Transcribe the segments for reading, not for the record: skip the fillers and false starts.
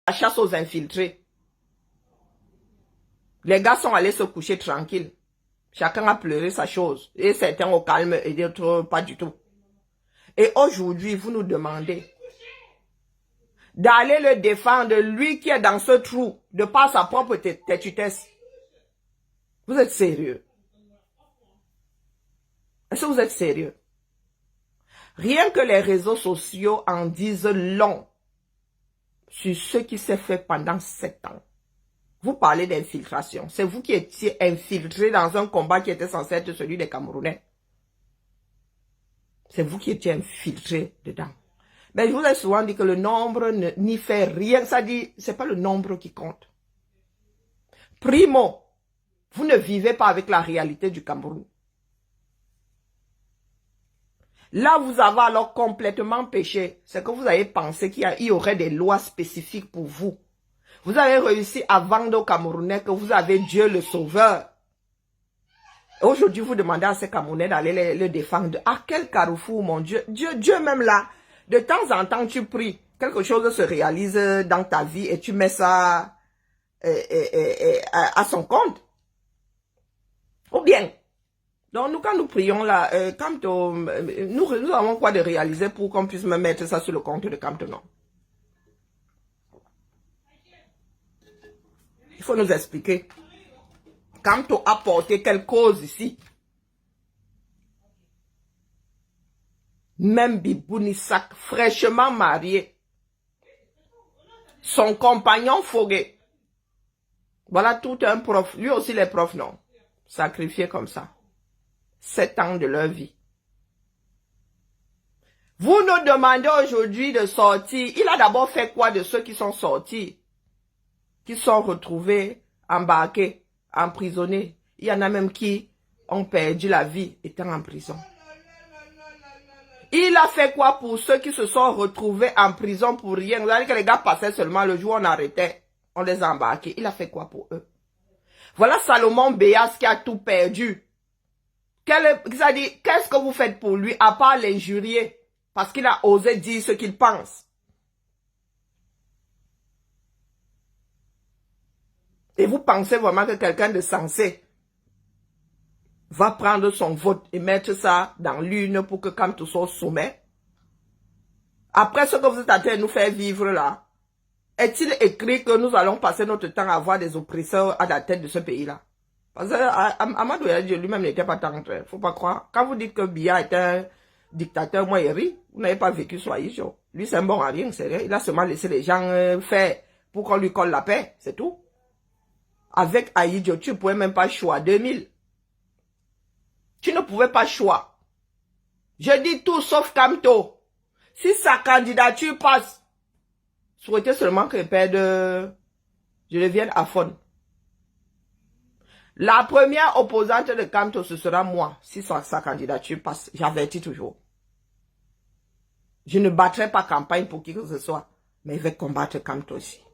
la chasse aux infiltrés. Les gars sont allés se coucher tranquilles. Chacun a pleuré sa chose. Et certains au calme et d'autres pas du tout. Et aujourd'hui, vous nous demandez d'aller le défendre, lui qui est dans ce trou, de par sa propre têtutesse. Vous êtes sérieux? Est-ce que vous êtes sérieux? Rien que les réseaux sociaux en disent long sur ce qui s'est fait pendant 7 ans. Vous parlez d'infiltration. C'est vous qui étiez infiltré dans un combat qui était censé être celui des Camerounais. C'est vous qui étiez infiltré dedans. Mais je vous ai souvent dit que le nombre n'y fait rien. Ça dit, c'est pas le nombre qui compte. Primo, vous ne vivez pas avec la réalité du Cameroun. Là, vous avez alors complètement péché. C'est que vous avez pensé qu'il y aurait des lois spécifiques pour vous. Vous avez réussi à vendre aux Camerounais que vous avez Dieu le Sauveur. Aujourd'hui, vous demandez à ces Camerounais d'aller le défendre. À quel carrefour, mon Dieu? Dieu même là, de temps en temps, tu pries. Quelque chose se réalise dans ta vie et tu mets ça à son compte. Ou bien, donc nous, quand nous prions là, nous avons quoi de réaliser pour qu'on puisse me mettre ça sur le compte de Campton? Il faut nous expliquer. Campton a porté quelle cause ici? Même Bibounissak, fraîchement marié, son compagnon Fogué. Voilà tout un prof. Lui aussi les profs, non. Sacrifiés comme ça. 7 ans de leur vie. Vous nous demandez aujourd'hui de sortir. Il a d'abord fait quoi de ceux qui sont sortis? Qui sont retrouvés, embarqués, emprisonnés. Il y en a même qui ont perdu la vie étant en prison. Il a fait quoi pour ceux qui se sont retrouvés en prison pour rien? Vous savez que les gars passaient seulement le jour où on arrêtait, on les embarquait. Il a fait quoi pour eux? Voilà Salomon Béas qui a tout perdu. Qu'est-ce que vous faites pour lui à part l'injurier? Parce qu'il a osé dire ce qu'il pense. Et vous pensez vraiment que quelqu'un de sensé va prendre son vote et mettre ça dans l'urne pour que quand tout soit au sommet? Après ce que vous êtes en train de nous faire vivre là, est-il écrit que nous allons passer notre temps à avoir des oppresseurs à la tête de ce pays-là? Parce que Amadou Diallo lui-même n'était pas tant il ne faut pas croire. Quand vous dites que Biya est un dictateur moyeri, vous n'avez pas vécu sur Aïcho. Lui, c'est un bon à rien, c'est vrai. Il a seulement laissé les gens faire pour qu'on lui colle la paix, c'est tout. Avec Aïdjo, tu ne pouvais même pas choisir 2000. Tu ne pouvais pas choisir. Je dis tout sauf Kamto. Si sa candidature passe, souhaitez seulement que je devienne Afon. La première opposante de Kamto, ce sera moi, si sa candidature passe. J'avertis toujours. Je ne battrai pas campagne pour qui que ce soit, mais je vais combattre Kamto aussi.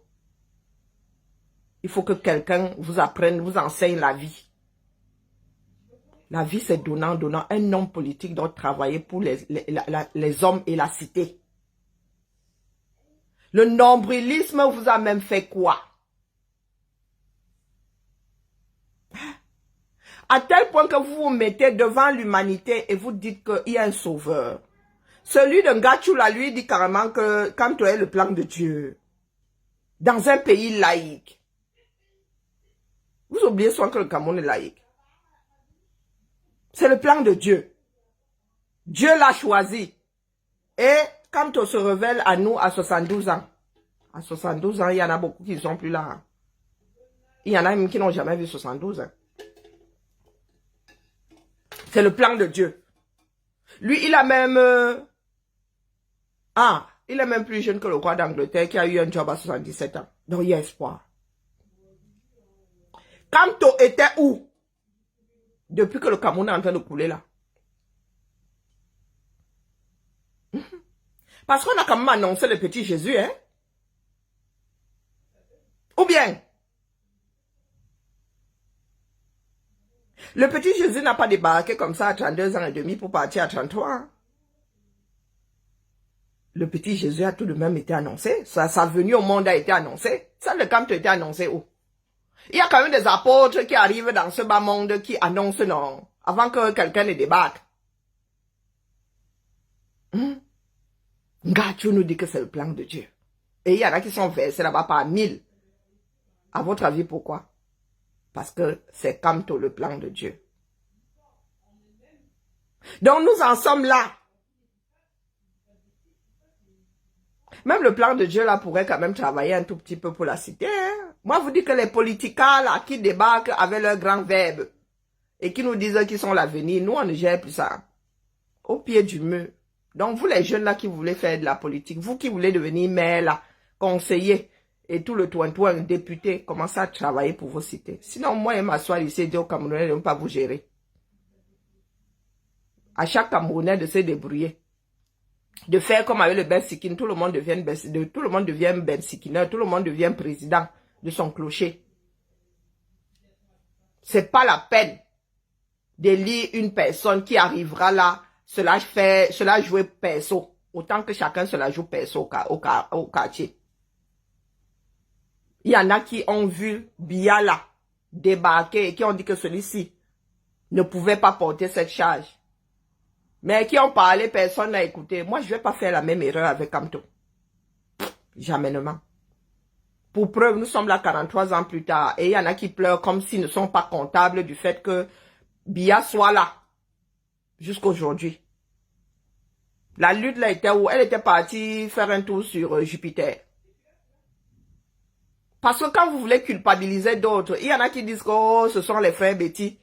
Il faut que quelqu'un vous apprenne, vous enseigne la vie. La vie, c'est donnant, donnant. Un homme politique doit travailler pour les hommes et la cité. Le nombrilisme vous a même fait quoi? À tel point que vous vous mettez devant l'humanité et vous dites qu'il y a un sauveur. Celui de Ngachula lui dit carrément que quand tu es le plan de Dieu, dans un pays laïque, vous oubliez souvent que le Cameroun est laïque. C'est le plan de Dieu. Dieu l'a choisi. Et quand on se révèle à nous à 72 ans, à 72 ans, il y en a beaucoup qui ne sont plus là. Il y en a même qui n'ont jamais vu 72 ans. C'est le plan de Dieu. Lui, il a même... il est même plus jeune que le roi d'Angleterre qui a eu un job à 77 ans. Donc, il y a espoir. Kamto était où? Depuis que le Cameroun est en train de couler là. Parce qu'on a quand même annoncé le petit Jésus, hein? Ou bien, le petit Jésus n'a pas débarqué comme ça à 32 ans et demi pour partir à 33 ans. le petit Jésus a tout de même été annoncé. Sa venue au monde a été annoncée. Ça, le camp a été annoncé où? Il y a quand même des apôtres qui arrivent dans ce bas monde qui annoncent non, avant que quelqu'un ne débarque. Dieu nous dit que c'est le plan de Dieu. Et il y en a qui sont versés là-bas par 1000. À votre avis, pourquoi? Parce que c'est comme tout le plan de Dieu. Donc nous en sommes là. Même le plan de Dieu là pourrait quand même travailler un tout petit peu pour la cité. Hein? Moi, vous dites que les politiciens là qui débarquent avec leurs grands verbes et qui nous disent qu'ils sont l'avenir, nous on ne gère plus ça. Au pied du mur. Donc vous les jeunes là qui voulez faire de la politique, vous qui voulez devenir maire là, conseiller et tout le toin député, commencez à travailler pour vos cités. Sinon moi je m'assois ici et dire aux Camerounais de ne pas vous gérer. À chaque Camerounais de se débrouiller. De faire comme avec le Ben Sikine, tout le monde devient Ben Sikine, tout le monde devient président de son clocher. C'est pas la peine d'élire une personne qui arrivera là, cela jouer perso, autant que chacun se la joue perso au quartier. Il y en a qui ont vu Biya là débarquer et qui ont dit que celui-ci ne pouvait pas porter cette charge. Mais qui ont parlé, personne n'a écouté. Moi, je ne vais pas faire la même erreur avec Kamto. Jamais. Pour preuve, nous sommes là 43 ans plus tard. Et il y en a qui pleurent comme s'ils ne sont pas comptables du fait que Biya soit là. Jusqu'aujourd'hui. La lutte là était où? Elle était partie faire un tour sur Jupiter. Parce que quand vous voulez culpabiliser d'autres, il y en a qui disent que oh, ce sont les frères Betty.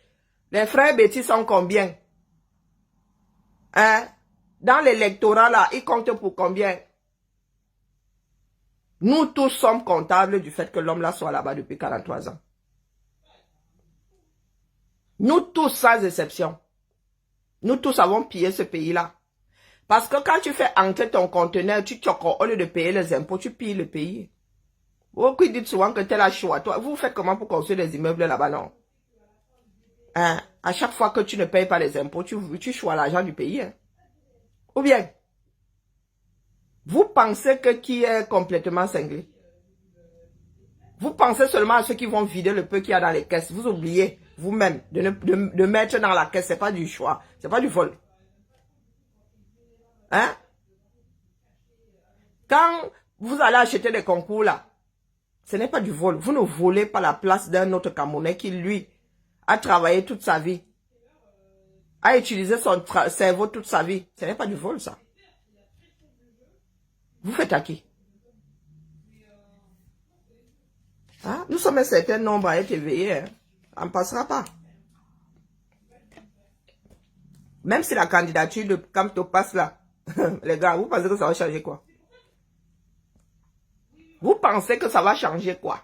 Les frères Betty sont combien? Hein? Dans l'électorat là, ils comptent pour combien? Nous tous sommes comptables du fait que l'homme là soit là-bas depuis 43 ans. Nous tous sans exception. Nous tous avons pillé ce pays-là. Parce que quand tu fais entrer ton conteneur, tu choques au lieu de payer les impôts, tu pilles le pays. Vous qui dites souvent que tel a choix. Toi, vous faites comment pour construire des immeubles là-bas, non? Hein? À chaque fois que tu ne payes pas les impôts, tu choisis l'argent du pays. Hein? Ou bien, vous pensez que qui est complètement cinglé? Vous pensez seulement à ceux qui vont vider le peu qu'il y a dans les caisses. Vous oubliez vous-même de mettre dans la caisse. Ce n'est pas du choix. Ce n'est pas du vol. Hein? Quand vous allez acheter des concours là, ce n'est pas du vol. Vous ne volez pas la place d'un autre Camerounais qui, lui, a travaillé toute sa vie. A utilisé son cerveau toute sa vie. Ce n'est pas du vol, ça. Vous faites à qui? Hein? Nous sommes un certain nombre à être éveillés. Hein? On ne passera pas. Même si la candidature de Kamto passe là, les gars, vous pensez que ça va changer quoi? Vous pensez que ça va changer quoi?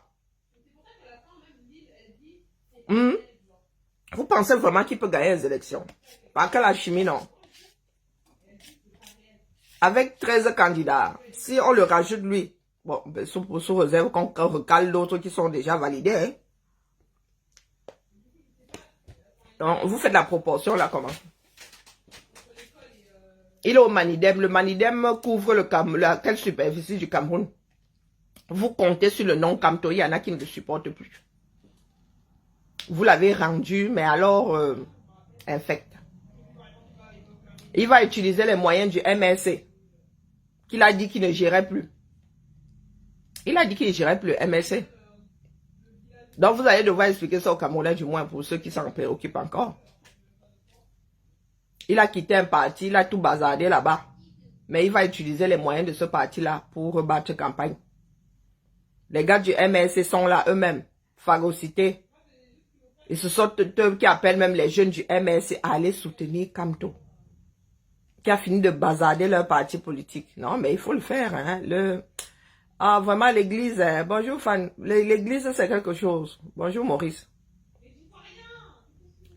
Vous pensez vraiment qu'il peut gagner les élections? Par quelle la chimie, non? Avec 13 candidats, si on le rajoute lui, bon, ben, sous réserve qu'on recale d'autres qui sont déjà validés. Hein? Donc, vous faites la proportion là, comment? Il est au Manidem. Le Manidem couvre quelle superficie du Cameroun? Vous comptez sur le nom Kamto, il y en a qui ne le supportent plus. Vous l'avez rendu, mais alors, infect. Il va utiliser les moyens du MRC, qu'il a dit qu'il ne gérait plus. Il a dit qu'il ne gérait plus le MRC. Donc, vous allez devoir expliquer ça au Camerounais, du moins pour ceux qui s'en préoccupent encore. Il a quitté un parti, il a tout bazardé là-bas. Mais il va utiliser les moyens de ce parti-là pour rebattre campagne. Les gars du MRC sont là eux-mêmes, phagocytés. Et ce sont eux qui appellent même les jeunes du MRC à aller soutenir Kamto, qui a fini de bazarder leur parti politique. Non, mais il faut le faire. Hein. Ah, vraiment, l'église. Bonjour, fan. L'église, c'est quelque chose. Bonjour, Maurice.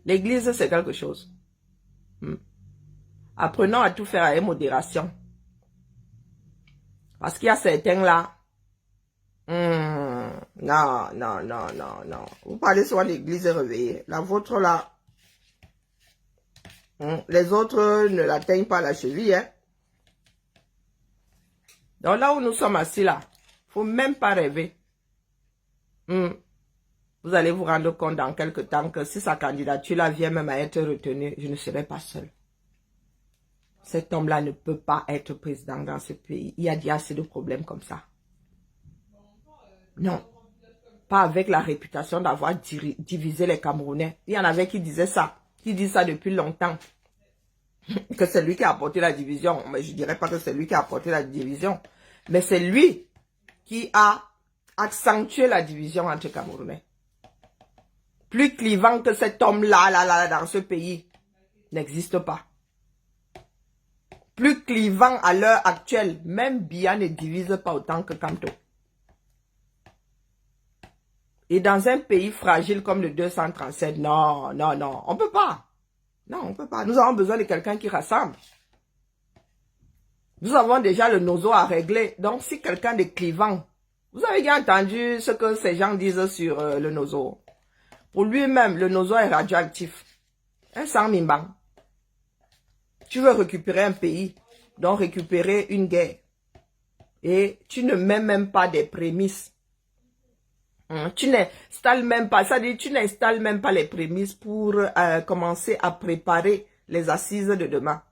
L'église, c'est quelque chose. Apprenons à tout faire avec modération. Parce qu'il y a certains là. Non. Vous parlez souvent de l'église réveillée. La vôtre là. Les autres ne l'atteignent pas à la cheville. Hein. Donc là où nous sommes assis là, faut même pas rêver. Vous allez vous rendre compte dans quelques temps que si sa candidature là vient même à être retenue, je ne serai pas seul. Cet homme-là ne peut pas être président dans ce pays. Il y a déjà assez de problèmes comme ça. Non. Pas avec la réputation d'avoir divisé les Camerounais. Il y en avait qui disaient ça. Qui disent ça depuis longtemps. Que c'est lui qui a apporté la division. Mais je ne dirais pas que c'est lui qui a apporté la division. Mais c'est lui qui a accentué la division entre Camerounais. Plus clivant que cet homme-là, dans ce pays, n'existe pas. Plus clivant à l'heure actuelle, même Biya ne divise pas autant que Kamto. Et dans un pays fragile comme le 237, non, on peut pas. Non, on peut pas. Nous avons besoin de quelqu'un qui rassemble. Nous avons déjà le nozo à régler. Donc, si quelqu'un de clivant, vous avez bien entendu ce que ces gens disent sur le nozo. Pour lui-même, le nozo est radioactif. Un sang mimbang. Tu veux récupérer un pays, donc récupérer une guerre. Et tu ne mets même pas des prémices. Tu n'installes même pas, ça dit, tu n'installes même pas les prémices pour commencer à préparer les assises de demain.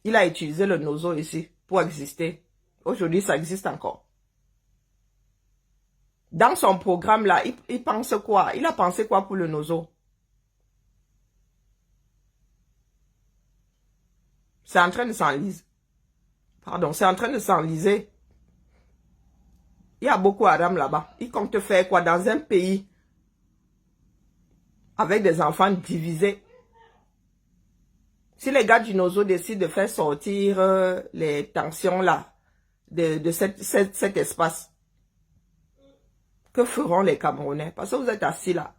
Il a utilisé le nozo ici pour exister. Aujourd'hui, ça existe encore. Dans son programme là, il pense quoi? Il a pensé quoi pour le nozo? C'est en train de s'enliser. Pardon, c'est en train de s'enliser. Il y a beaucoup Aram là-bas. Ils comptent faire quoi dans un pays avec des enfants divisés? Si les gars du Nozo décident de faire sortir les tensions là, de cet espace, que feront les Camerounais? Parce que vous êtes assis là,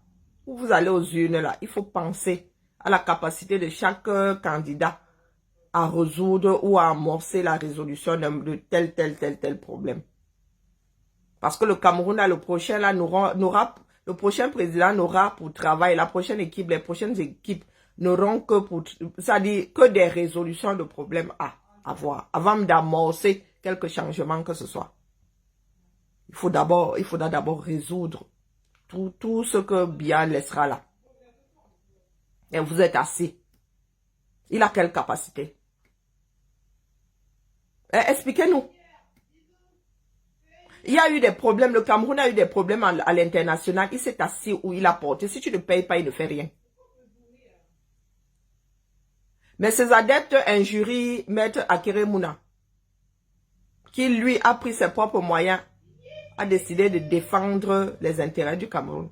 ou vous allez aux urnes là, il faut penser à la capacité de chaque candidat à résoudre ou à amorcer la résolution de tel problème. Parce que le Cameroun, là, le prochain président n'aura pour travail, la prochaine équipe, les prochaines équipes n'auront que pour, c'est-à-dire que des résolutions de problèmes à avoir, avant d'amorcer quelques changements que ce soit. Il faudra d'abord résoudre tout ce que Biya laissera là. Et vous êtes assis. Il a quelle capacité? Expliquez-nous. Il y a eu des problèmes, le Cameroun a eu des problèmes à l'international. Il s'est assis où il a porté. Si tu ne payes pas, il ne fait rien. Mais ses adeptes injurient Maître Akere Mouna, qui lui a pris ses propres moyens, a décidé de défendre les intérêts du Cameroun.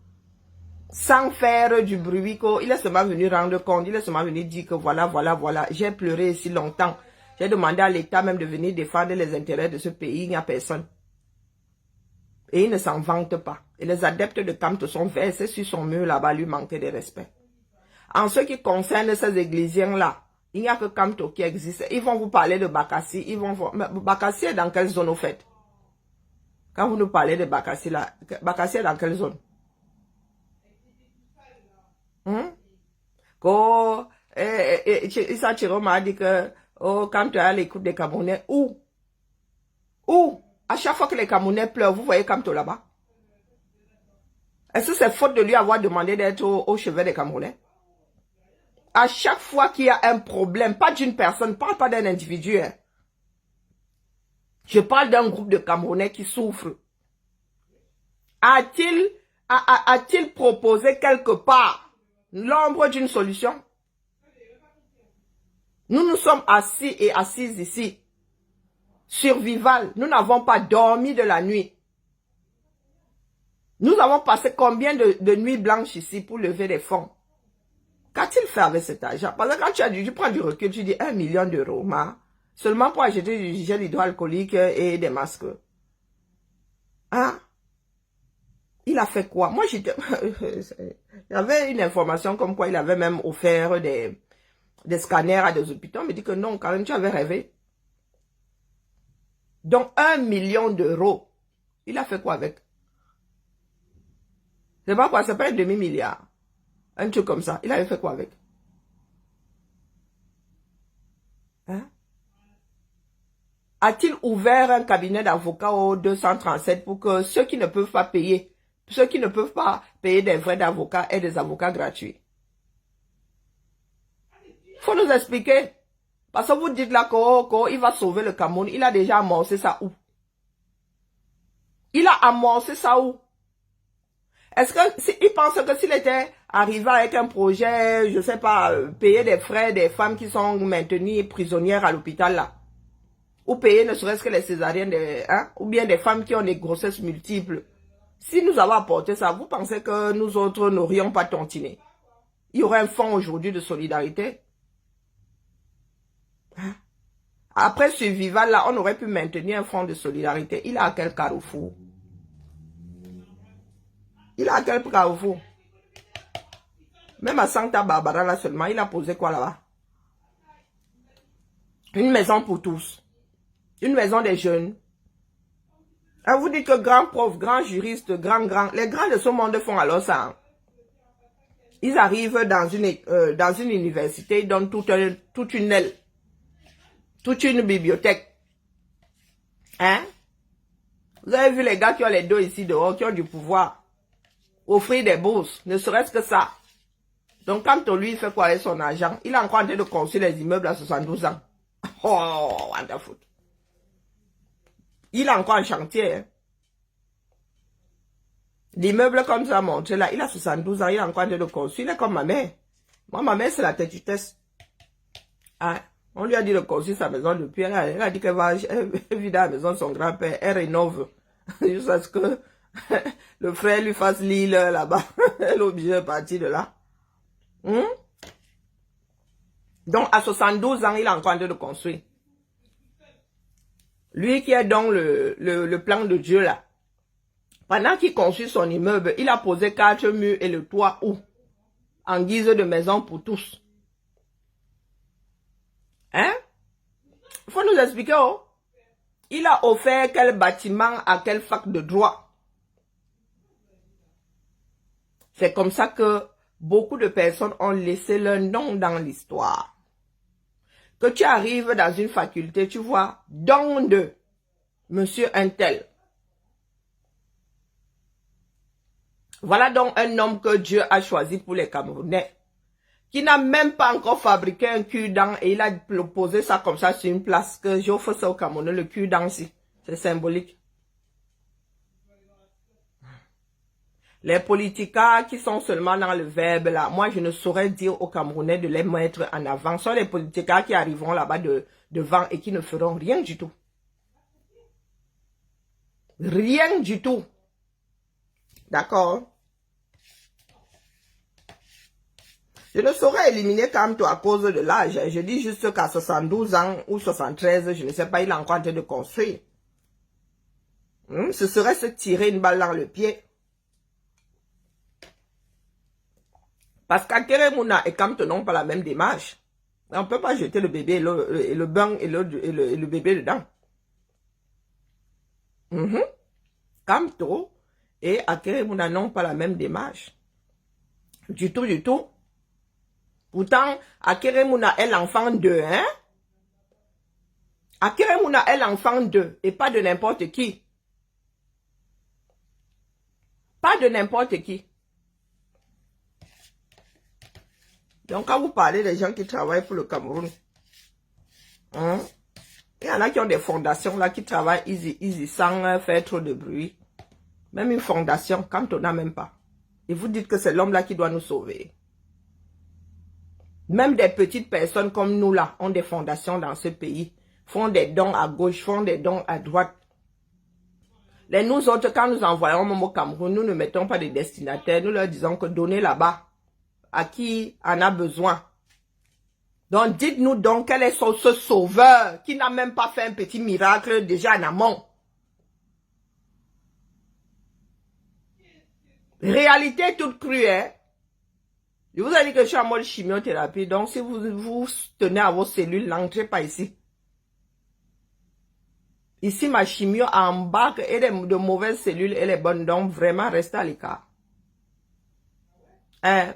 Sans faire du bruit, il est seulement venu rendre compte, il est seulement venu dire que voilà, j'ai pleuré si longtemps. J'ai demandé à l'État même de venir défendre les intérêts de ce pays, il n'y a personne. Et il ne s'en vante pas. Et les adeptes de Kamto sont versés sur son mur là-bas, lui manquer de respect. En ce qui concerne ces églisiens-là, il n'y a que Kamto qui existe. Ils vont vous parler de Bakassi. Bakassi est dans quelle zone au fait? Quand vous nous parlez de Bakassi là, Bakassi est dans quelle zone? Issa Chiro m'a dit que quand tu es à l'écoute des Camerounais, où? À chaque fois que les Camerounais pleurent, vous voyez Kamto là-bas? Est-ce que c'est faute de lui avoir demandé d'être au chevet des Camerounais? À chaque fois qu'il y a un problème, pas d'une personne, parle pas d'un individu. Hein. Je parle d'un groupe de Camerounais qui souffrent. A-t-il proposé quelque part l'ombre d'une solution? Nous sommes assis et assises ici. Survival. Nous n'avons pas dormi de la nuit. Nous avons passé combien de nuits blanches ici pour lever des fonds? Qu'a-t-il fait avec cet argent? Parce que quand tu prends du recul, tu dis 1 million d'euros, seulement pour acheter du gel hydroalcoolique et des masques. Hein? Il a fait quoi? Moi, il y avait une information comme quoi il avait même offert des scanners à des hôpitaux. On me dit que non, quand même, tu avais rêvé. Donc, 1 million d'euros. Il a fait quoi avec? C'est pas quoi, c'est pas un demi-milliard. Un truc comme ça. Il avait fait quoi avec? Hein? A-t-il ouvert un cabinet d'avocats au 237 pour que ceux qui ne peuvent pas payer, des frais d'avocats aient des avocats gratuits? Faut nous expliquer. Parce que vous dites là qu'il va sauver le Cameroun. Il a déjà amorcé ça où? Il a amorcé ça où? Est-ce que il pense que s'il était arrivé avec un projet, je sais pas, payer des frais des femmes qui sont maintenues prisonnières à l'hôpital là, ou payer ne serait-ce que les césariennes, ou bien des femmes qui ont des grossesses multiples. Si nous avons apporté ça, vous pensez que nous autres n'aurions pas tontiné? Il y aurait un fonds aujourd'hui de solidarité. Après ce Vival là, on aurait pu maintenir un fonds de solidarité. Il a à quel carrefour? Il a à quel carrefour? Même à Santa Barbara là seulement, il a posé quoi là-bas? Une maison pour tous. Une maison des jeunes. Et vous dites que grands profs, grands juristes, les grands de ce monde font alors ça. Ils arrivent dans une université, ils donnent toute une aile. Toute une bibliothèque. Hein? Vous avez vu les gars qui ont les dos ici dehors, qui ont du pouvoir. Offrir des bourses, ne serait-ce que ça. Donc quand lui fait quoi avec son argent, il est encore en train de construire les immeubles à 72 ans. Oh, wonderful. Il est encore en chantier. Hein? L'immeuble comme ça montré là, il a 72 ans, il est encore en train de construire. Il est comme ma mère. Moi, ma mère, c'est la têtutesse. Hein? On lui a dit de construire sa maison depuis. Elle a dit qu'elle va vider la maison de son grand-père. Elle rénove. Jusqu'à ce que le frère lui fasse l'île là-bas. Elle est obligée de partir de là. Donc, à 72 ans, il est encore en train de construire. Lui qui est donc le plan de Dieu là. Pendant qu'il construit son immeuble, il a posé 4 murs et le toit où? En guise de maison pour tous. Hein? Il faut nous expliquer, oh. Il a offert quel bâtiment à quelle fac de droit. C'est comme ça que beaucoup de personnes ont laissé leur nom dans l'histoire. Que tu arrives dans une faculté, tu vois, don de monsieur Untel. Voilà donc un homme que Dieu a choisi pour les Camerounais, qui n'a même pas encore fabriqué un cul-dent et il a posé ça comme ça sur une place, que j'offre ça au Camerounais, le cul-dent si. C'est symbolique. Les politiciens qui sont seulement dans le verbe là, moi je ne saurais dire aux Camerounais de les mettre en avant. Ce sont les politiciens qui arriveront là-bas devant et qui ne feront rien du tout. Rien du tout. D'accord? Je ne saurais éliminer Kamto à cause de l'âge. Je dis juste qu'à 72 ans ou 73, je ne sais pas, il est encore en train de construire. Ce serait se tirer une balle dans le pied. Parce qu'Akeremuna et Kamto n'ont pas la même démarche. On ne peut pas jeter le bébé et le bain et le bébé dedans. Kamto et Akeremuna n'ont pas la même démarche. Du tout, du tout. Pourtant, Akeremuna est l'enfant d'eux, hein? Akeremuna est l'enfant d'eux et pas de n'importe qui. Pas de n'importe qui. Donc, quand vous parlez des gens qui travaillent pour le Cameroun, il y en a qui ont des fondations là qui travaillent easy sans faire trop de bruit. Même une fondation, quand on n'a même pas. Et vous dites que c'est l'homme là qui doit nous sauver. Même des petites personnes comme nous là ont des fondations dans ce pays. Font des dons à gauche, font des dons à droite. Les nous autres, quand nous envoyons au Cameroun, nous ne mettons pas de destinataires. Nous leur disons que donnez là-bas à qui en a besoin. Donc dites-nous donc quel est ce sauveur qui n'a même pas fait un petit miracle déjà en amont. Réalité toute crue, hein? Je vous ai dit que je suis en mode chimiothérapie. Donc, si vous tenez à vos cellules, n'entrez pas ici. Ici, ma chimio embarque et de mauvaises cellules et les bonnes. Donc, vraiment, restez à l'écart. Hein?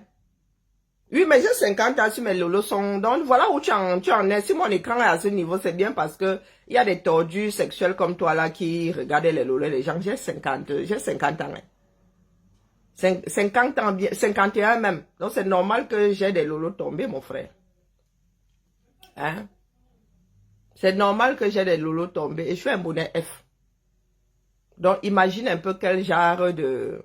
Oui, mais j'ai 50 ans sur mes lolos sont... Donc, voilà où tu en es. Si mon écran est à ce niveau, c'est bien parce que il y a des tordus sexuels comme toi là qui regardaient les lolos des gens. J'ai 50 ans. Hein. 50 ans, 51 même. Donc, c'est normal que j'ai des lolos tombés, mon frère. Hein? C'est normal que j'ai des lolos tombés. Et je suis un bonnet F. Donc, imagine un peu quel genre de...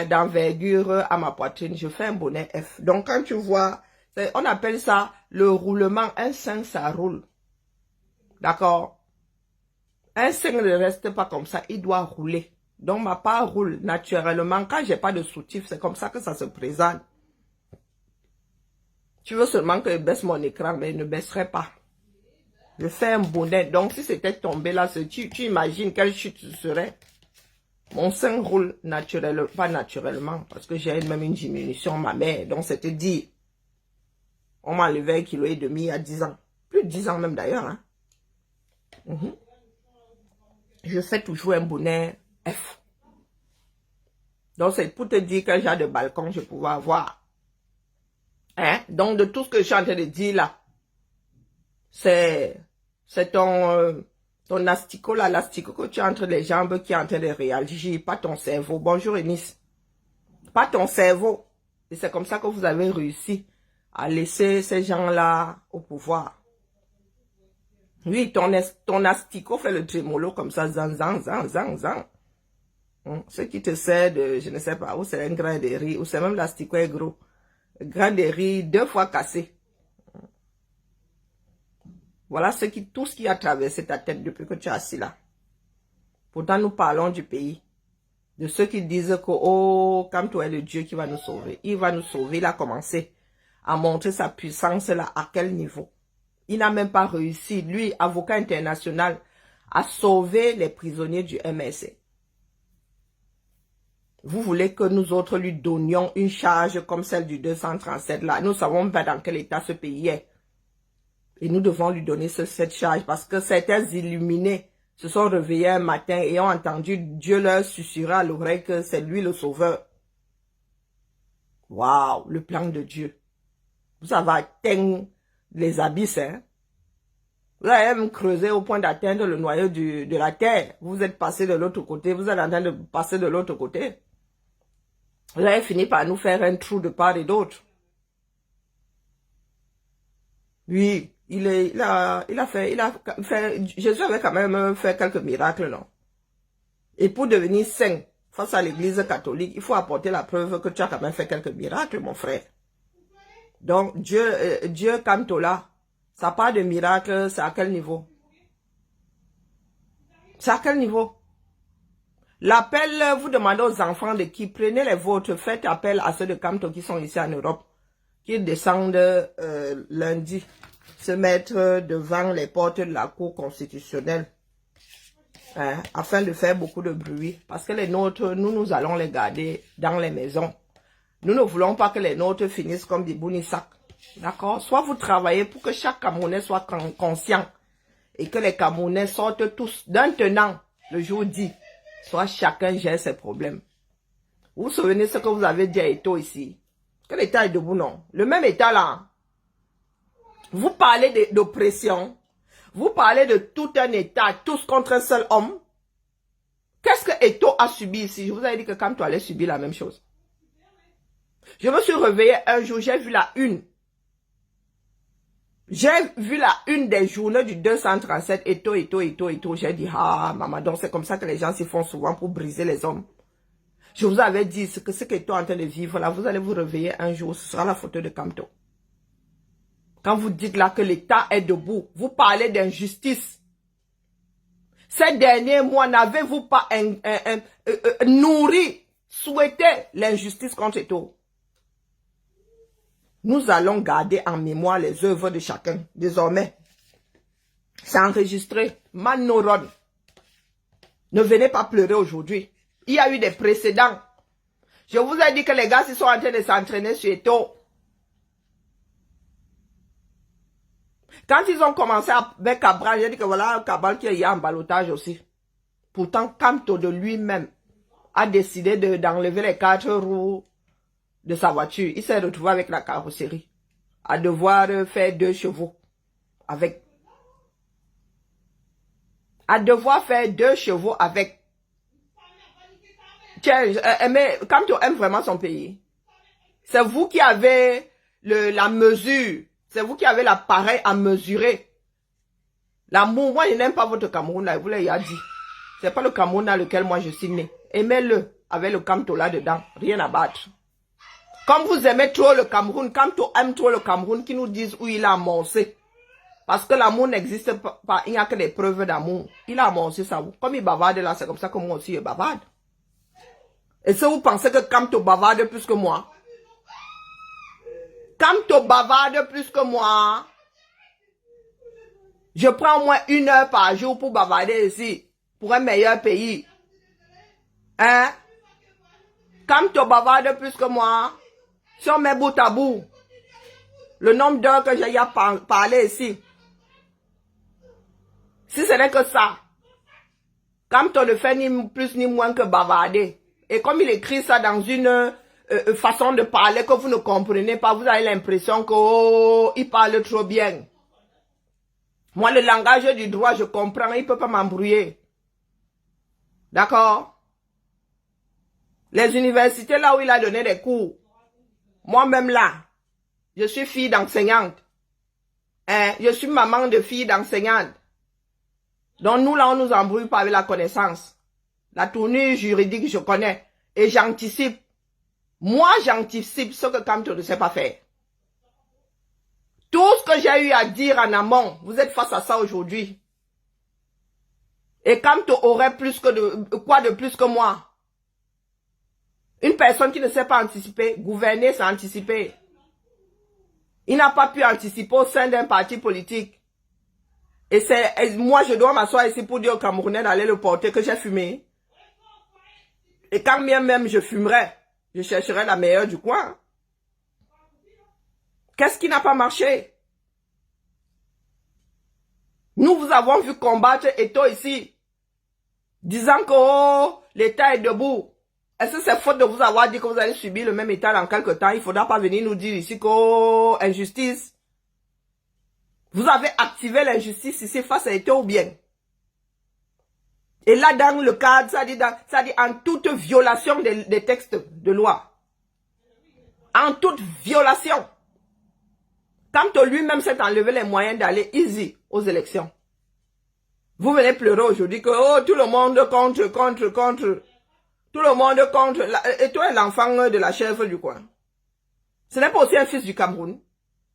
d'envergure à ma poitrine, je fais un bonnet F. Donc, quand tu vois, on appelle ça le roulement. Un sein, ça roule. D'accord? Un sein ne reste pas comme ça, il doit rouler. Donc, ma part roule naturellement. Quand j'ai pas de soutif, c'est comme ça que ça se présente. Tu veux seulement que je baisse mon écran, mais il ne baisserait pas. Je fais un bonnet. Donc, si c'était tombé là, tu imagines quelle chute ce serait? Mon sein roule naturellement, pas naturellement, parce que j'ai même une diminution, ma mère. Donc, c'était dit, on m'a enlevé 1,5 kg il y a 10 ans. Plus de 10 ans même d'ailleurs. Hein. Je fais toujours un bonnet F. Donc, c'est pour te dire quel genre de balcon je pouvais avoir. Hein? Donc, de tout ce que je suis en train de dire là, c'est ton asticot là, l'asticot que tu as entre les jambes qui est en train de réagir, pas ton cerveau. Bonjour Eunice. Pas ton cerveau. Et c'est comme ça que vous avez réussi à laisser ces gens-là au pouvoir. Oui, ton asticot fait le trémolo comme ça, zan, zan, zan, zan, zan. Ce qui te sert de, je ne sais pas, ou c'est un grain de riz, ou c'est même l'asticot est gros. Grain de riz 2 fois cassé. Voilà tout ce qui a traversé ta tête depuis que tu es assis là. Pourtant, nous parlons du pays. De ceux qui disent que, oh, comme toi est le Dieu qui va nous sauver. Il va nous sauver. Il a commencé à montrer sa puissance là, à quel niveau. Il n'a même pas réussi, lui, avocat international, à sauver les prisonniers du MSC. Vous voulez que nous autres lui donnions une charge comme celle du 237 là. Nous savons pas dans quel état ce pays est. Et nous devons lui donner cette charge parce que certains illuminés se sont réveillés un matin et ont entendu Dieu leur susurrer à l'oreille que c'est lui le sauveur. Waouh, le plan de Dieu. Vous avez atteint les abysses, hein. Vous avez même creusé au point d'atteindre le noyau de la terre. Vous êtes passé de l'autre côté, vous êtes en train de passer de l'autre côté. Vous avez fini par nous faire un trou de part et d'autre. Oui. Jésus avait quand même fait quelques miracles, non? Et pour devenir saint face à l'église catholique, il faut apporter la preuve que tu as quand même fait quelques miracles, mon frère. Donc, Dieu Cantola, ça part de miracle, c'est à quel niveau? C'est à quel niveau? L'appel, vous demandez aux enfants de qui? Prenez les vôtres, faites appel à ceux de Canto qui sont ici en Europe, qui descendent lundi. Se mettre devant les portes de la Cour constitutionnelle hein, afin de faire beaucoup de bruit. Parce que les nôtres, nous allons les garder dans les maisons. Nous ne voulons pas que les nôtres finissent comme des bounissacs. D'accord? Soit vous travaillez pour que chaque Camerounais soit conscient et que les Camerounais sortent tous d'un tenant le jour dit. Soit chacun gère ses problèmes. Vous vous souvenez ce que vous avez dit à Eto ici? Que l'État est debout, non? Le même État là. Vous parlez d'oppression. Vous parlez de tout un État, tous contre un seul homme. Qu'est-ce que Eto a subi ici? Je vous avais dit que quand tu allais subir la même chose. Je me suis réveillé un jour, j'ai vu la une. J'ai vu la une des journaux du 237, Eto. J'ai dit, ah, maman, donc c'est comme ça que les gens s'y font souvent pour briser les hommes. Je vous avais dit ce que Eto est en train de vivre là, vous allez vous réveiller un jour, ce sera la photo de Camto. Quand vous dites là que l'État est debout, vous parlez d'injustice. Ces derniers mois, n'avez-vous pas nourri, souhaité l'injustice contre Eto? Nous allons garder en mémoire les œuvres de chacun. Désormais, c'est enregistré. Manoron. Ne venez pas pleurer aujourd'hui. Il y a eu des précédents. Je vous ai dit que les gars, ils sont en train de s'entraîner sur Eto. Quand ils ont commencé avec Cabral, j'ai dit que voilà Cabral qui est en ballottage aussi. Pourtant, Camto de lui-même a décidé d'enlever les 4 roues de sa voiture. Il s'est retrouvé avec la carrosserie. À devoir faire 2 chevaux. À devoir faire 2 chevaux avec. Tiens, mais Kamto aime vraiment son pays. C'est vous qui avez la mesure. C'est vous qui avez l'appareil à mesurer. L'amour, moi je n'aime pas votre Cameroun là, vous l'avez dit. C'est pas le Cameroun dans lequel moi je suis né. Aimez-le avec le Kamto là-dedans. Rien à battre. Comme vous aimez trop le Cameroun, Kamto aime trop le Cameroun, qui nous disent où il a amorcé. Parce que l'amour n'existe pas, il n'y a que des preuves d'amour. Il a amorcé ça. Comme il bavarde là, c'est comme ça que moi aussi je bavarde. Et si vous pensez que Kamto bavarde plus que moi, Kamto bavarde plus que moi, je prends au moins 1 heure par jour pour bavarder ici, pour un meilleur pays. Hein? Kamto bavarde plus que moi, si on met bout à bout, le nombre d'heures que j'ai à parler ici, si ce n'est que ça, Kamto ne fait ni plus ni moins que bavarder. Et comme il écrit ça dans une façon de parler que vous ne comprenez pas, vous avez l'impression que oh, il parle trop bien. Moi, le langage du droit, je comprends, il ne peut pas m'embrouiller. D'accord? Les universités là où il a donné des cours, moi-même là, je suis fille d'enseignante. Hein? Je suis maman de fille d'enseignante. Donc nous là, on nous embrouille pas avec la connaissance. La tournure juridique, je connais. Et j'anticipe. Moi, j'anticipe ce que Kamto ne sait pas faire. Tout ce que j'ai eu à dire en amont, vous êtes face à ça aujourd'hui. Et Kamto aurait plus que quoi de plus que moi? Une personne qui ne sait pas anticiper, gouverner, c'est anticiper. Il n'a pas pu anticiper au sein d'un parti politique. Et moi, je dois m'asseoir ici pour dire aux Camerounais d'aller le porter que j'ai fumé. Et quand bien même je fumerais, je chercherais la meilleure du coin. Qu'est-ce qui n'a pas marché? Nous vous avons vu combattre Eto ici, disant que oh, l'État est debout. Est-ce que c'est faute de vous avoir dit que vous allez subir le même État dans quelques temps? Il ne faudra pas venir nous dire ici que oh, injustice. Vous avez activé l'injustice ici face à Eto ou bien? Et là, dans le cadre, ça dit en toute violation des textes de loi. En toute violation. Quand lui-même s'est enlevé les moyens d'aller easy aux élections. Vous venez pleurer aujourd'hui que oh, tout le monde contre. Tout le monde contre. Et toi, l'enfant de la chèvre du coin. Ce n'est pas aussi un fils du Cameroun.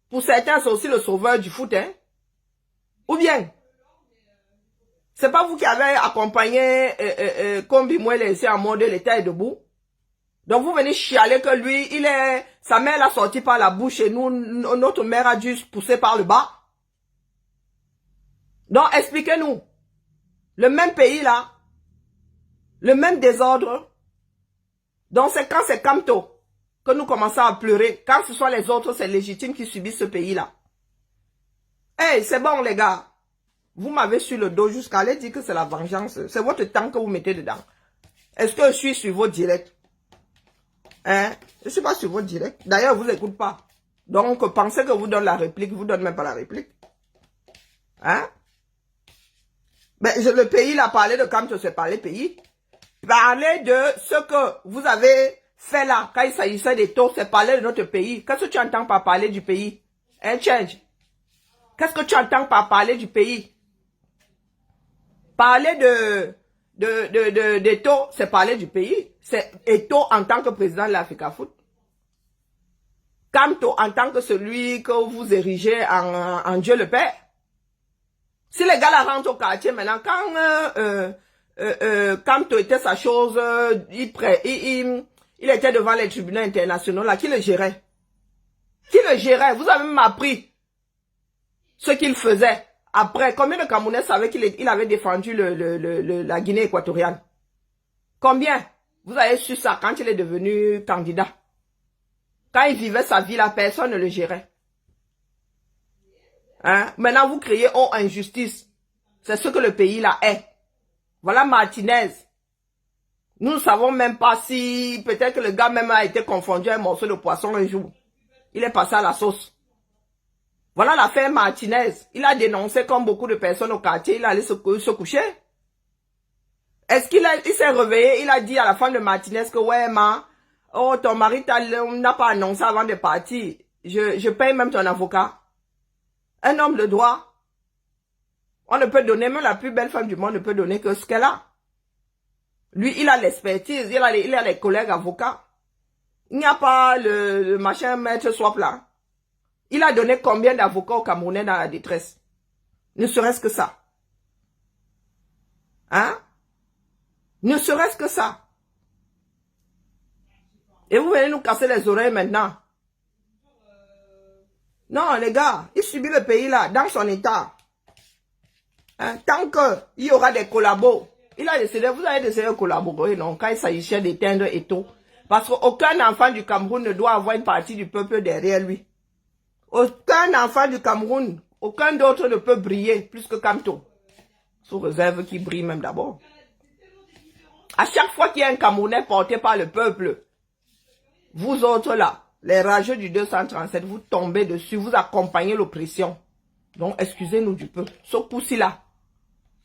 Pour certains, c'est aussi le sauveur du foot. Hein? Ou bien, c'est pas vous qui avez accompagné Kombi Mwele ici en mode l'État est debout. Donc vous venez chialer que lui, sa mère l'a sorti par la bouche et nous, notre mère a dû se pousser par le bas. Donc expliquez-nous. Le même pays là, le même désordre. Donc c'est quand c'est Kamto que nous commençons à pleurer. Quand ce sont les autres, c'est légitime qui subissent ce pays là. Hey, c'est bon les gars. Vous m'avez sur le dos jusqu'à aller dire que c'est la vengeance. C'est votre temps que vous mettez dedans. Est-ce que je suis sur vos directs? Hein? Je ne suis pas sur vos directs. D'ailleurs, vous n'écoutez pas. Donc, pensez que vous donne la réplique. Vous ne donnez même pas la réplique. Hein? Mais le pays, il a parlé de quand c'est parlé pays. Parler de ce que vous avez fait là, quand il s'agissait des taux, c'est parler de notre pays. Qu'est-ce que tu entends par parler du pays? Hein, Change? Qu'est-ce que tu entends par parler du pays? Parler de taux, c'est parler du pays. C'est Eto en tant que président de l'Africa Foot. Kamto en tant que celui que vous érigez en Dieu le Père. Si les gars la rentrent au quartier maintenant, quand Kamto était sa chose, il était devant les tribunaux internationaux là, qui le gérait? Qui le gérait? Vous avez même appris ce qu'il faisait. Après, combien de Camerounais savaient qu'il avait défendu la Guinée équatoriale? Combien? Vous avez su ça quand il est devenu candidat. Quand il vivait sa vie, la personne ne le gérait. Hein? Maintenant, vous criez, oh, injustice. C'est ce que le pays là est. Voilà Martinez. Nous ne savons même pas si peut-être que le gars même a été confondu à un morceau de poisson un jour. Il est passé à la sauce. Voilà l'affaire Martinez. Il a dénoncé comme beaucoup de personnes au quartier. Il allait se coucher. Est-ce il s'est réveillé? Il a dit à la femme de Martinez que ouais, oh, ton mari n'a pas annoncé avant de partir. Je paye même ton avocat. Un homme de droit. On ne peut donner, même la plus belle femme du monde ne peut donner que ce qu'elle a. Lui, il a l'expertise, il a les collègues avocats. Il n'y a pas le machin maître swap là. Il a donné combien d'avocats au Camerounais dans la détresse? Ne serait-ce que ça. Hein? Ne serait-ce que ça. Et vous venez nous casser les oreilles maintenant. Non, les gars, il subit le pays là, dans son état. Hein? Tant qu'il y aura des collabos, il a décidé, vous avez décidé de collaborer, non, quand il s'agissait d'éteindre et tout. Parce qu'aucun enfant du Cameroun ne doit avoir une partie du peuple derrière lui. Aucun enfant du Cameroun, aucun d'autre ne peut briller plus que Kamto. Sous réserve qu'il brille même d'abord. À chaque fois qu'il y a un Camerounais porté par le peuple, vous autres là, les rageux du 237, vous tombez dessus, vous accompagnez l'oppression. Donc, excusez-nous du peu. Ce coup-ci là,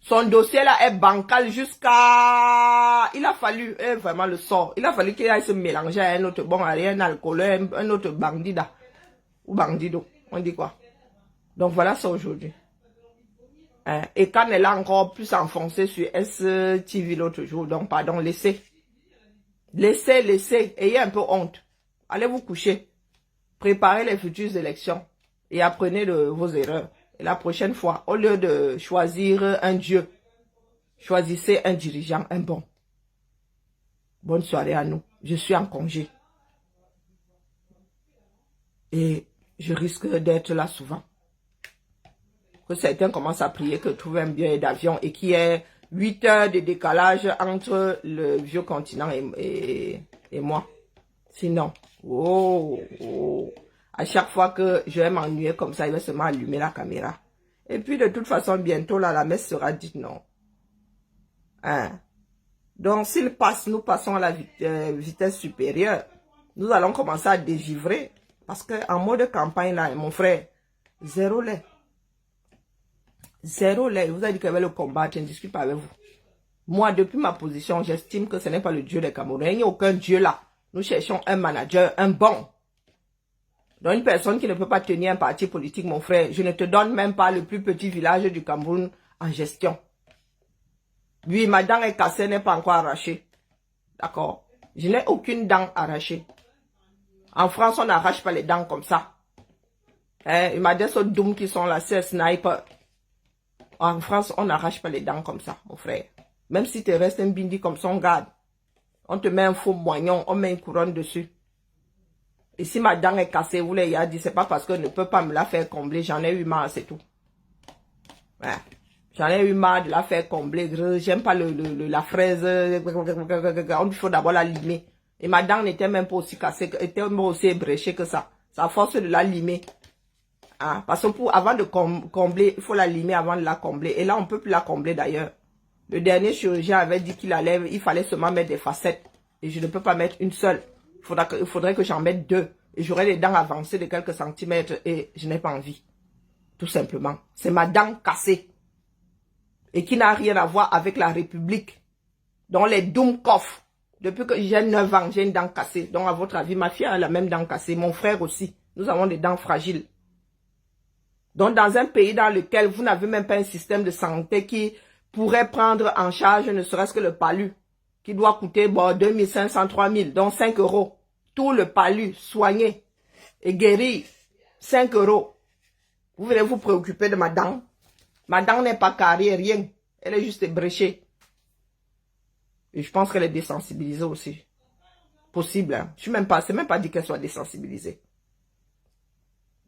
son dossier là est bancal jusqu'à... Il a fallu, vraiment le sort, il a fallu qu'il aille se mélanger à un autre bon, à un alcooleur, un autre bandida. Ou bandido, on dit quoi? Donc voilà ça aujourd'hui. Et quand elle a encore plus enfoncé sur STV l'autre jour, donc pardon, laissez. Laissez, ayez un peu honte. Allez vous coucher. Préparez les futures élections et apprenez de vos erreurs. Et la prochaine fois, au lieu de choisir un dieu, choisissez un dirigeant, un bon. Bonne soirée à nous. Je suis en congé. Et je risque d'être là souvent. Que certains commencent à prier que trouver un billet d'avion et qu'il y ait 8 heures de décalage entre le vieux continent et moi. Sinon, à chaque fois que je vais m'ennuyer comme ça, il va seulement allumer la caméra. Et puis de toute façon, bientôt là, la messe sera dite non. Hein? Donc s'il passe, nous passons à la vitesse supérieure. Nous allons commencer à dégivrer. Parce qu'en mode campagne là, mon frère, zéro lait. Zéro lait. Vous avez dit qu'il va le combattre, je ne discute pas avec vous. Moi, depuis ma position, j'estime que ce n'est pas le Dieu des Camerounais. Il n'y a aucun Dieu là. Nous cherchons un manager, un bon. Donc une personne qui ne peut pas tenir un parti politique, mon frère, je ne te donne même pas le plus petit village du Cameroun en gestion. Oui, ma dent est cassée, n'est pas encore arrachée. D'accord? Je n'ai aucune dent arrachée. En France, on n'arrache pas les dents comme ça. Il m'a dit ces dooms qui sont là, c'est sniper. En France, on n'arrache pas les dents comme ça, mon frère. Même si tu restes un bindi comme ça, on garde. On te met un faux moignon, on met une couronne dessus. Et si ma dent est cassée, vous l'avez dit, c'est pas parce que je ne peux pas me la faire combler. J'en ai eu marre, c'est tout. Ouais. J'en ai eu marre de la faire combler. J'aime pas la fraise. Il faut d'abord la limer. Et ma dent n'était même pas aussi cassée, était même aussi ébréchée que ça. C'est à force de la limer. Hein? Parce que avant de combler, il faut la limer avant de la combler. Et là, on ne peut plus la combler d'ailleurs. Le dernier chirurgien avait dit il fallait seulement mettre des facettes. Et je ne peux pas mettre une seule. Il faudrait que j'en mette 2. Et j'aurai les dents avancées de quelques centimètres. Et je n'ai pas envie. Tout simplement. C'est ma dent cassée. Et qui n'a rien à voir avec la République. Donc les Doumkov. Depuis que j'ai 9 ans, j'ai une dent cassée. Donc à votre avis, ma fille a la même dent cassée. Mon frère aussi. Nous avons des dents fragiles. Donc dans un pays dans lequel vous n'avez même pas un système de santé qui pourrait prendre en charge ne serait-ce que le palu, qui doit coûter 2500, 3000, donc 5 €. Tout le palu, soigné et guéri, 5 €. Vous venez vous préoccuper de ma dent. Ma dent n'est pas carrée, rien. Elle est juste ébréchée. Et je pense qu'elle est désensibilisée aussi. Possible, hein. C'est même pas dit qu'elle soit désensibilisée.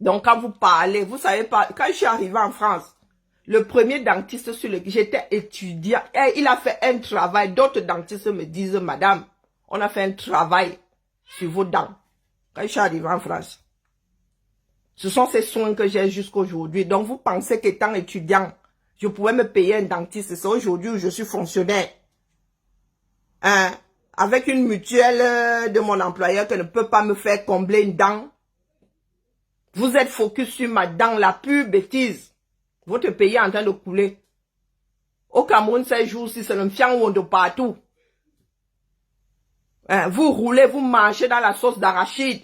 Donc quand vous parlez, vous savez pas, quand je suis arrivée en France, le premier dentiste sur lequel j'étais étudiant, il a fait un travail. D'autres dentistes me disent, madame, on a fait un travail sur vos dents. Quand je suis arrivée en France. Ce sont ces soins que j'ai jusqu'à aujourd'hui. Donc vous pensez qu'étant étudiant, je pouvais me payer un dentiste. C'est aujourd'hui où je suis fonctionnaire. Hein? avec une mutuelle de mon employeur qui ne peut pas me faire combler une dent. Vous êtes focus sur ma dent, la pure bêtise. Votre pays est en train de couler. Au Cameroun, ces jours-ci, c'est le fiang de partout. Hein, vous roulez, vous mangez dans la sauce d'arachide.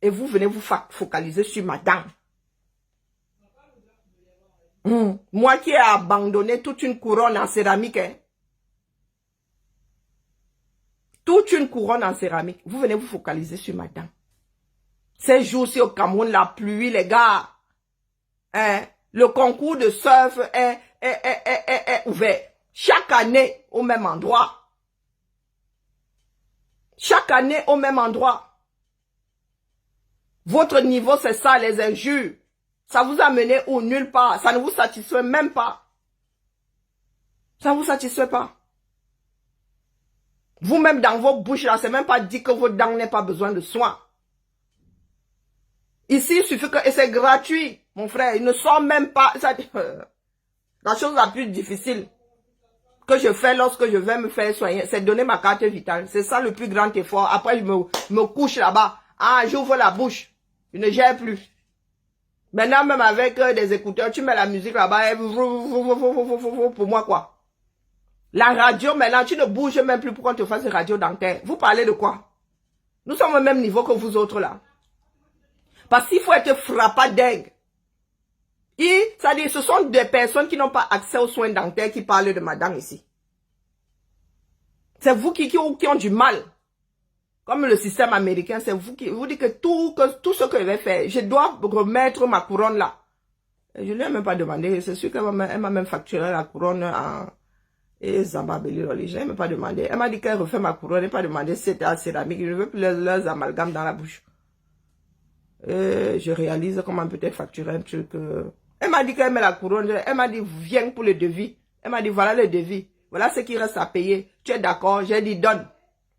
Et vous venez vous focaliser sur ma dent. Moi qui ai abandonné toute une couronne en céramique. Hein. Toute une couronne en céramique. Vous venez vous focaliser sur ma dent. Ces jours-ci au Cameroun, la pluie, les gars. Hein, le concours de surf est ouvert. Chaque année, au même endroit. Chaque année, au même endroit. Votre niveau, c'est ça, les injures. Ça vous a mené où? Nulle part. Ça ne vous satisfait même pas. Ça ne vous satisfait pas. Vous-même, dans vos bouches, là, c'est même pas dit que vos dents n'aient pas besoin de soins. Ici, il suffit que... Et c'est gratuit, mon frère. Il ne sort même pas... Ça, la chose la plus difficile que je fais lorsque je vais me faire soigner, c'est donner ma carte vitale. C'est ça le plus grand effort. Après, je me couche là-bas. Ah, j'ouvre la bouche. Je ne gère plus. Maintenant, même avec des écouteurs, tu mets la musique là-bas. Pour moi, quoi? La radio, maintenant, tu ne bouges même plus pour qu'on te fasse une radio dentaire. Vous parlez de quoi? Nous sommes au même niveau que vous autres, là. Parce qu'il faut être frappadingue. C'est-à-dire, ce sont des personnes qui n'ont pas accès aux soins dentaires qui parlent de madame ici. C'est vous qui ont du mal. Comme le système américain, c'est vous qui vous dites que tout ce que je vais faire, je dois remettre ma couronne là. Et je ne lui ai même pas demandé. C'est sûr qu'elle m'a même facturé la couronne en... Et Zambabeli, je n'ai même pas demandé. Elle m'a dit qu'elle refait ma couronne, elle n'a pas demandé si c'était en céramique. Je ne veux plus leurs amalgames dans la bouche. Et je réalise comment peut-être facturer un truc. Elle m'a dit qu'elle met la couronne. Elle m'a dit, viens pour le devis. Elle m'a dit, voilà le devis. Voilà ce qui reste à payer. Tu es d'accord? J'ai dit, donne.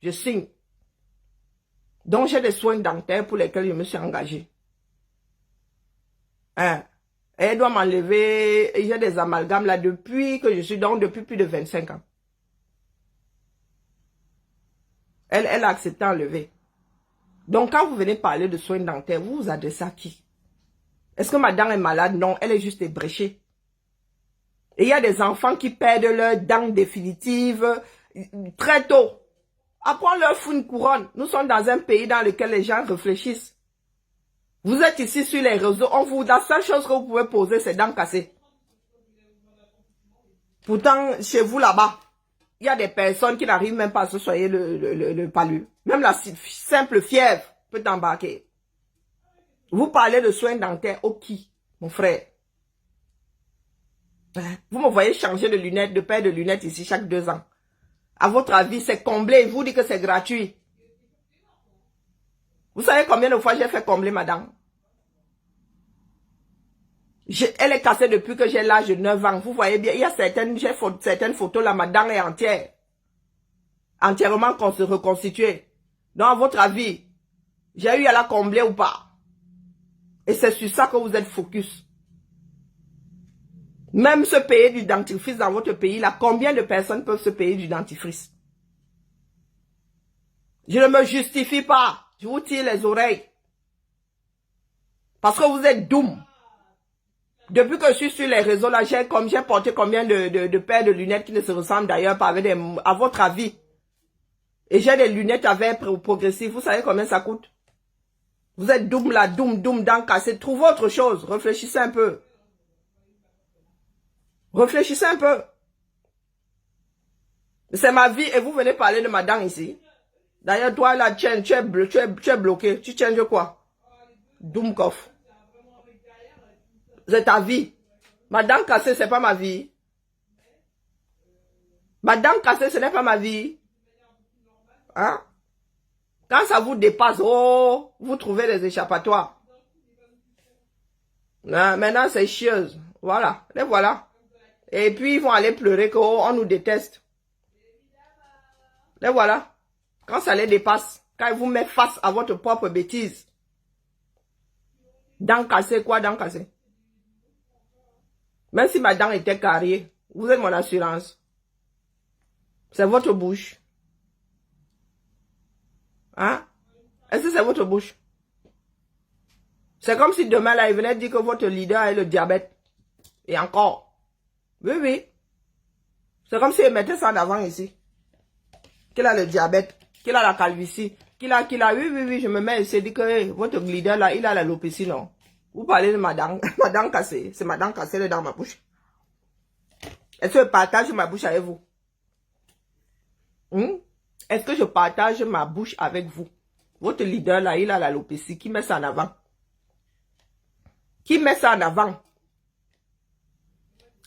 Je signe. Donc, j'ai des soins dentaires pour lesquels je me suis engagée. Hein? Elle doit m'enlever. J'ai des amalgames là depuis que je suis donc depuis plus de 25 ans. Elle a accepté d'enlever. Donc, quand vous venez parler de soins dentaires, vous vous adressez à qui? Est-ce que ma dent est malade? Non, elle est juste ébréchée. Et il y a des enfants qui perdent leurs dents définitives très tôt. Après, on leur fout une couronne. Nous sommes dans un pays dans lequel les gens réfléchissent. Vous êtes ici sur les réseaux, la seule chose que vous pouvez poser, c'est dents cassées. Pourtant, chez vous là-bas, il y a des personnes qui n'arrivent même pas à se soigner le palu. Même la simple fièvre peut t'embarquer. Vous parlez de soins dentaires au qui, mon frère? Vous me voyez changer de lunettes, de paire de lunettes ici chaque 2 ans. À votre avis, c'est comblé. Vous dites que c'est gratuit. Vous savez combien de fois j'ai fait combler ma dent? Elle est cassée depuis que j'ai l'âge de 9 ans. Vous voyez bien, il y a certaines photos là, ma dent est entière. Entièrement reconstituée. Donc, à votre avis, j'ai eu à la combler ou pas? Et c'est sur ça que vous êtes focus. Même se payer du dentifrice dans votre pays, là, combien de personnes peuvent se payer du dentifrice? Je ne me justifie pas. Je vous tire les oreilles. Parce que vous êtes doom. Depuis que je suis sur les réseaux, là, j'ai porté combien de paires de lunettes qui ne se ressemblent d'ailleurs pas avec à votre avis. Et j'ai des lunettes à verre progressif. Vous savez combien ça coûte? Vous êtes doom là, doom, dents cassées. Trouvez autre chose. Réfléchissez un peu. Réfléchissez un peu. C'est ma vie et vous venez parler de ma dent ici. D'ailleurs, toi là, tu es bloqué. Tu changes quoi? Doomkoff. C'est ta vie. Ma dent cassée, c'est pas ma vie. Ma dent cassée, ce n'est pas ma vie. Hein? Quand ça vous dépasse, oh, vous trouvez des échappatoires. Non, maintenant, c'est chieuse. Voilà. Les voilà. Et puis, ils vont aller pleurer qu'on nous déteste. Les voilà. Quand ça les dépasse, quand ils vous mettent face à votre propre bêtise. Dent cassée, quoi, dent cassée? Même si ma dent était carrée, vous êtes mon assurance. C'est votre bouche. Hein? Est-ce que c'est votre bouche? C'est comme si demain, là, il venait dire que votre leader a le diabète. Et encore. Oui, oui. C'est comme s'il mettait ça en avant ici. Qu'il a le diabète, qu'il a la calvitie, qu'il a, oui, je me mets ici et dis que hey, votre leader, là, il a l'alopécie, non? Vous parlez de ma dent, ma dent cassée. C'est ma dent cassée là dans ma bouche. Est-ce que je partage ma bouche avec vous? Est-ce que je partage ma bouche avec vous? Votre leader, là, il a l'alopécie. Qui met ça en avant? Qui met ça en avant?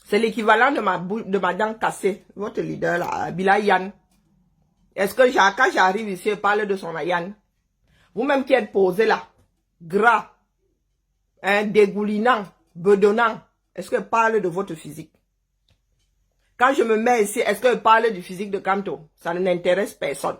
C'est l'équivalent de ma dent cassée. Votre leader, là, Bila Yann. Est-ce que quand j'arrive ici, je parle de son Yann? Vous-même qui êtes posé là, gras, dégoulinant, bedonnant, est-ce que je parle de votre physique? Quand je me mets ici, est-ce que je parle du physique de Kanto? Ça n'intéresse personne.